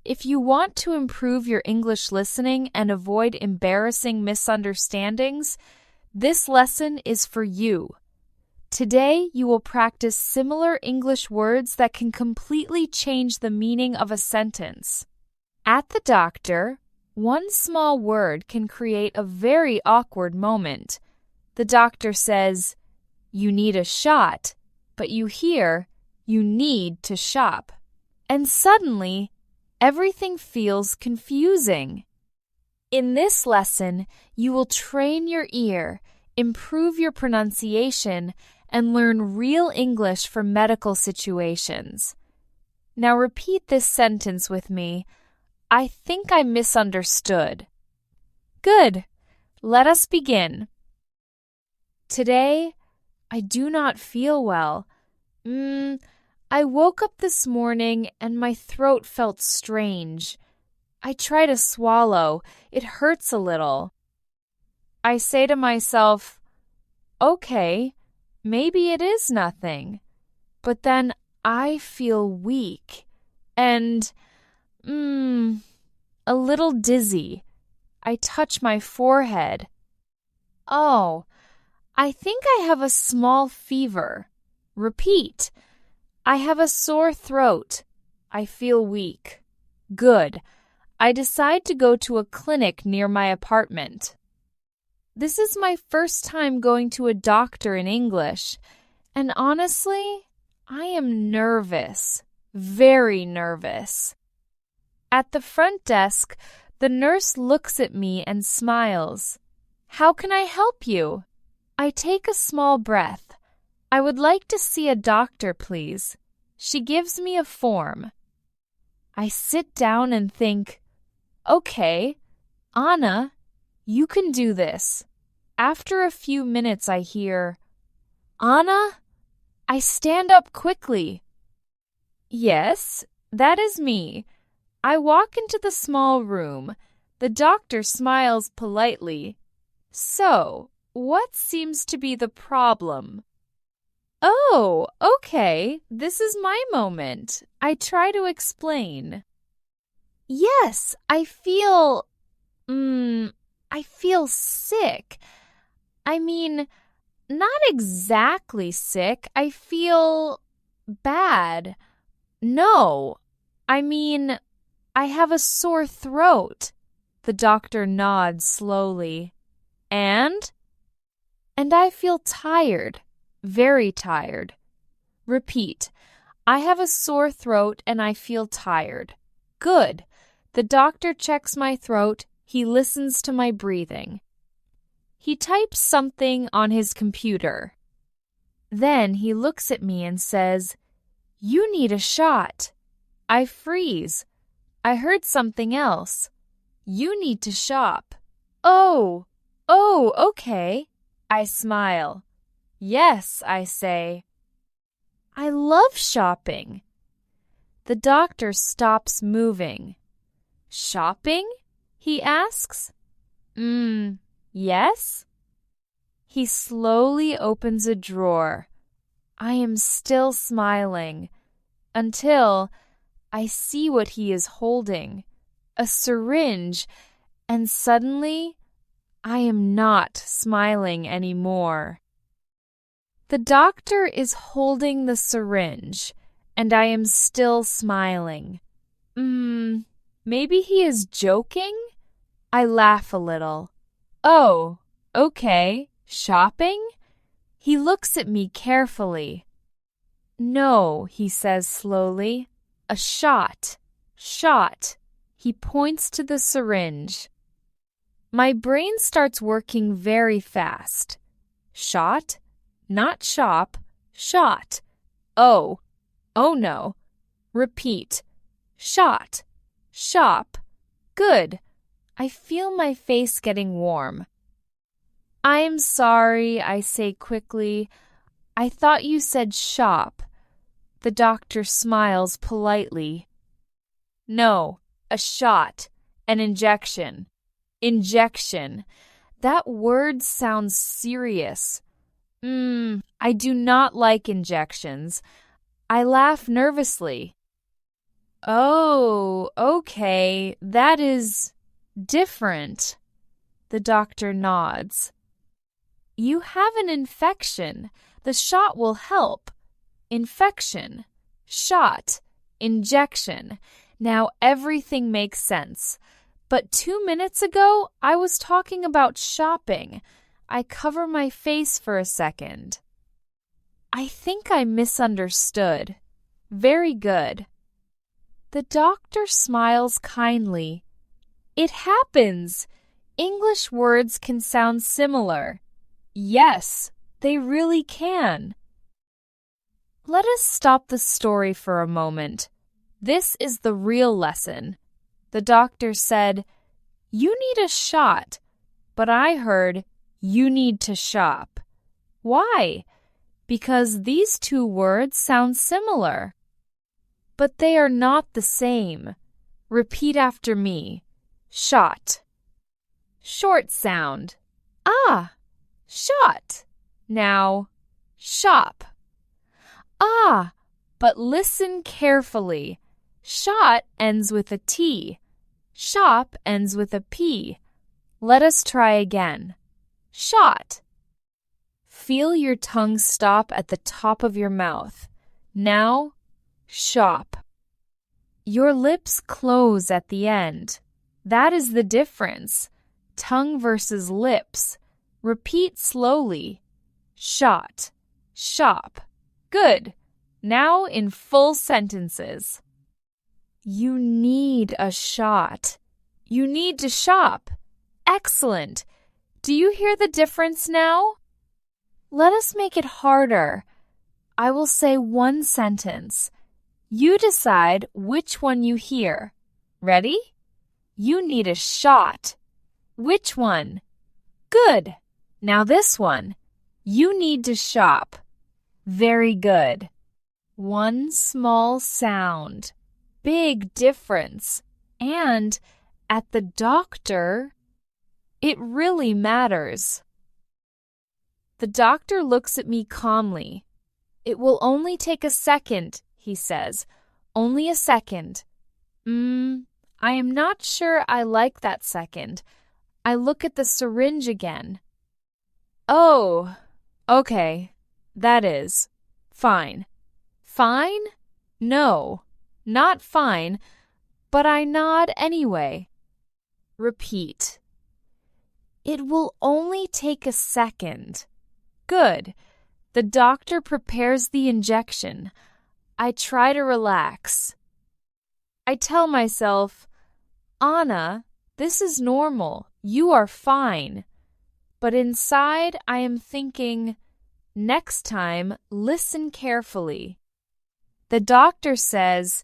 If you want to improve your English listening and avoid embarrassing misunderstandings, this lesson is for you. Today, you will practice similar English words that can completely change the meaning of a sentence. At the doctor, one small word can create a very awkward moment. The doctor says, "You need a shot," but you hear, "You need to shop." And suddenly, everything feels confusing. In this lesson, you will train your ear, improve your pronunciation, and learn real English for medical situations. Now repeat this sentence with me. I think I misunderstood. Good. Let us begin. Today, I do not feel well. I woke up this morning and my throat felt strange. I try to swallow. It hurts a little. I say to myself, okay, maybe it is nothing. But then I feel weak and, a little dizzy. I touch my forehead. Oh, I think I have a small fever. Repeat. I have a sore throat. I feel weak. Good. I decide to go to a clinic near my apartment. This is my first time going to a doctor in English, and honestly, I am nervous. Very nervous. At the front desk, the nurse looks at me and smiles. How can I help you? I take a small breath. I would like to see a doctor, please. She gives me a form. I sit down and think, okay, Anna, you can do this. After a few minutes, I hear, Anna? I stand up quickly. Yes, that is me. I walk into the small room. The doctor smiles politely. So, what seems to be the problem? Oh, okay. This is my moment. I try to explain. Yes, I feel sick. I mean, not exactly sick. I feel bad. No, I mean, I have a sore throat. The doctor nods slowly. And I feel tired. Very tired. Repeat. I have a sore throat and I feel tired. Good. The doctor checks my throat. He listens to my breathing. He types something on his computer. Then he looks at me and says, You need a shot. I freeze. I heard something else. You need to shop. Oh, okay. I smile. Yes, I say. I love shopping. The doctor stops moving. Shopping? He asks. Yes? He slowly opens a drawer. I am still smiling until I see what he is holding, a syringe, and suddenly I am not smiling anymore. The doctor is holding the syringe, and I am still smiling. Maybe he is joking? I laugh a little. Oh, okay. Shopping? He looks at me carefully. No, he says slowly. A shot. Shot. He points to the syringe. My brain starts working very fast. Shot? Not shop, shot. Oh no. Repeat. Shot, shop. Good. I feel my face getting warm. I'm sorry, I say quickly. I thought you said shop. The doctor smiles politely. No, a shot, an injection. Injection. That word sounds serious. I do not like injections. I laugh nervously. Oh, okay, that is different. The doctor nods. You have an infection. The shot will help. Infection, shot, injection. Now everything makes sense. But 2 minutes ago, I was talking about shopping. I cover my face for a second. I think I misunderstood. Very good. The doctor smiles kindly. It happens. English words can sound similar. Yes, they really can. Let us stop the story for a moment. This is the real lesson. The doctor said, "You need a shot," but I heard, "You need to shop." Why? Because these two words sound similar. But they are not the same. Repeat after me. Shot. Short sound. Ah, shot. Now, shop. Ah, but listen carefully. Shot ends with a T. Shop ends with a P. Let us try again. Shot. Feel your tongue stop at the top of your mouth. Now, shop. Your lips close at the end. That is the difference. Tongue versus lips. Repeat slowly. Shot. Shop. Good. Now in full sentences. You need a shot. You need to shop. Excellent. Do you hear the difference now? Let us make it harder. I will say one sentence. You decide which one you hear. Ready? You need a shot. Which one? Good. Now this one. You need to shop. Very good. One small sound. Big difference. And at the doctor, it really matters. The doctor looks at me calmly. It will only take a second, he says. Only a second. I am not sure I like that second. I look at the syringe again. Oh, okay. That is. Fine. Fine? No, not fine, but I nod anyway. Repeat. It will only take a second. Good. The doctor prepares the injection. I try to relax. I tell myself, Anna, this is normal. You are fine. But inside I am thinking, next time, listen carefully. The doctor says,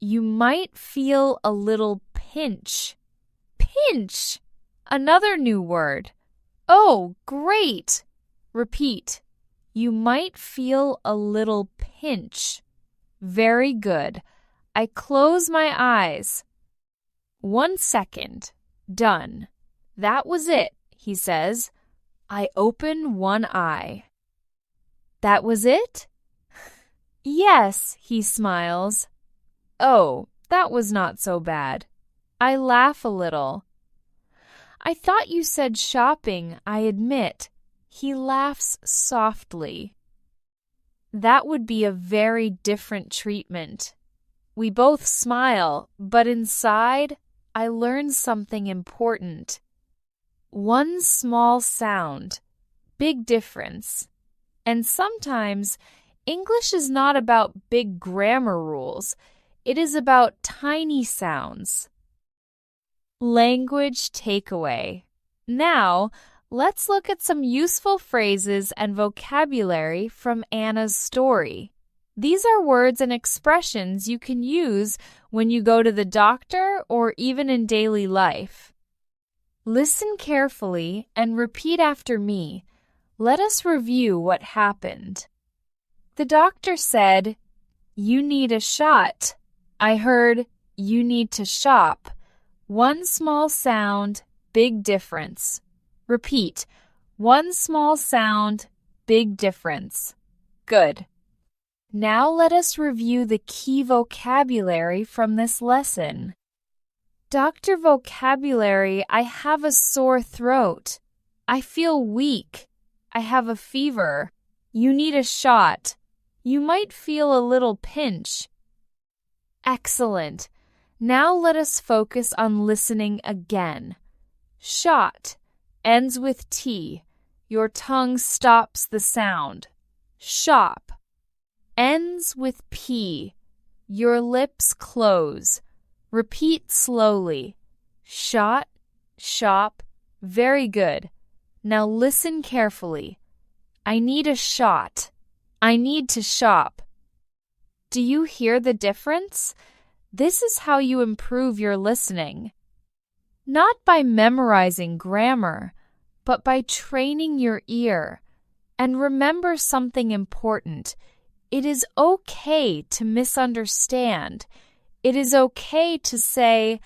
you might feel a little pinch. Pinch! Another new word. Oh, great! Repeat. You might feel a little pinch. Very good. I close my eyes. 1 second. Done. That was it, he says. I open one eye. That was it? Yes, he smiles. Oh, that was not so bad. I laugh a little. I thought you said shopping, I admit. He laughs softly. That would be a very different treatment. We both smile, but inside, I learn something important. One small sound, big difference. And sometimes, English is not about big grammar rules. It is about tiny sounds. Language takeaway. Now, let's look at some useful phrases and vocabulary from Anna's story. These are words and expressions you can use when you go to the doctor or even in daily life. Listen carefully and repeat after me. Let us review what happened. The doctor said, "You need a shot." I heard, "You need to shop." One small sound, big difference. Repeat. One small sound, big difference. Good. Now let us review the key vocabulary from this lesson. Dr. Vocabulary, I have a sore throat. I feel weak. I have a fever. You need a shot. You might feel a little pinch. Excellent. Now let us focus on listening again. Shot ends with T. Your tongue stops the sound. Shop ends with P. Your lips close. Repeat slowly. Shot, shop. Very good. Now listen carefully. I need a shot. I need to shop. Do you hear the difference? This is how you improve your listening. Not by memorizing grammar, but by training your ear. And remember something important. It is okay to misunderstand. It is okay to say,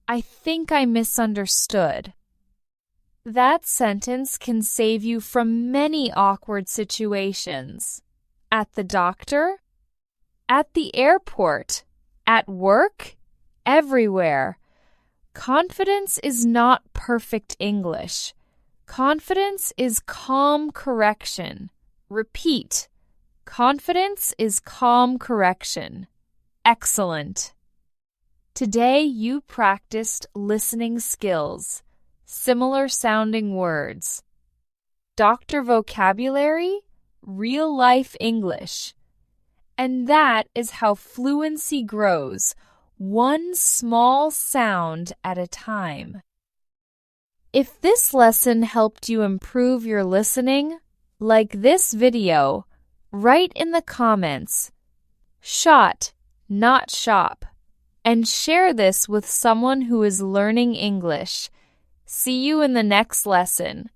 I think I misunderstood. That sentence can save you from many awkward situations. At the doctor, at the airport, at work, everywhere. Confidence is not perfect English. Confidence is calm correction. Repeat. Confidence is calm correction. Excellent. Today you practiced listening skills, similar sounding words. Dr. Vocabulary, real life English. And that is how fluency grows, one small sound at a time. If this lesson helped you improve your listening, like this video, write in the comments, shot, not shop, and share this with someone who is learning English. See you in the next lesson.